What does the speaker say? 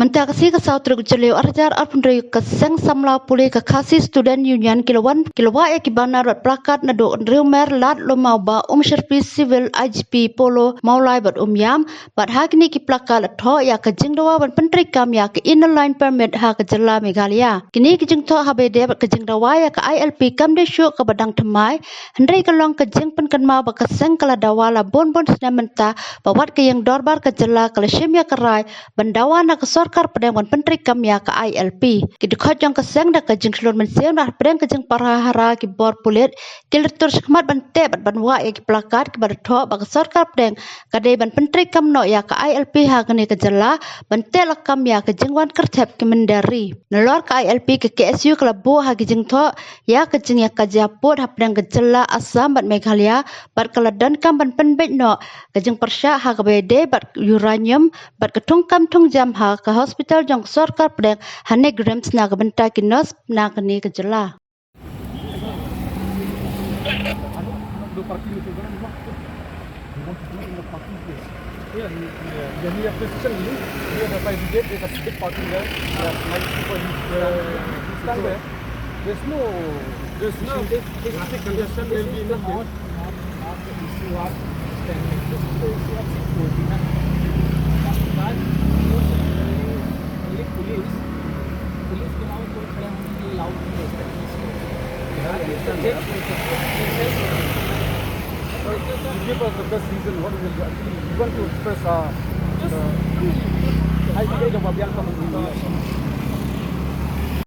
Mentah kasih ke Sautrik Jaleu Arjar Arpundri ke Seng Samla Puli ke Kasih Student Union Kilawan ya kibana rat plakat nado Riumer Lat Lomau ba Syarpi Civil IGP Polo Maulai bat yam bat hakni ki plakat tho ya ke jingdawa ban pentri kam ya ke inner line permit ha ke Jela Meghalaya kini ki jing tho habede bat ke jingdawa ya ke ILP kam de syuk ke badang temai hendrai ke long ke jing pen kan ma ba ke Seng kala dawala bon sena mentah bawat ke yang dorbar ke Jela ke Shemya kerai bandawa na ke Sarkar pedang wan pentri kam ya ke ILP ki dekhot jong ke Seng da ke jing slur mensiang dah pedang ke jing parahara ki bor pulit ki letur khmat bante bat banwa ya ki plakat ki bar tho ba ke Sarkar pedang kade ban pentri kam no ya ke ILP ha kene ke Jela bante la kam ya ke jingwan kertep ki mendari nelor ke ILP ke KSU kelabu ha ki jing tho ya ke jing ya ka japut ha pedang ke Jela Assam bat Meghalaya bat keladan kam ban penbet no ke jing persya ha ke bede bat uranium bat ke tungkam tung jam ha ke hospital jong Sarkar pedang hane grams na ke benta ki nos na kene ke Jela Yeah, when we have precision link, we have applied the gate, there's a big parking there, like people stand there. There's no basic congestion will be in the gate. Give us the best reason what we want to express high degree of Abhyanta.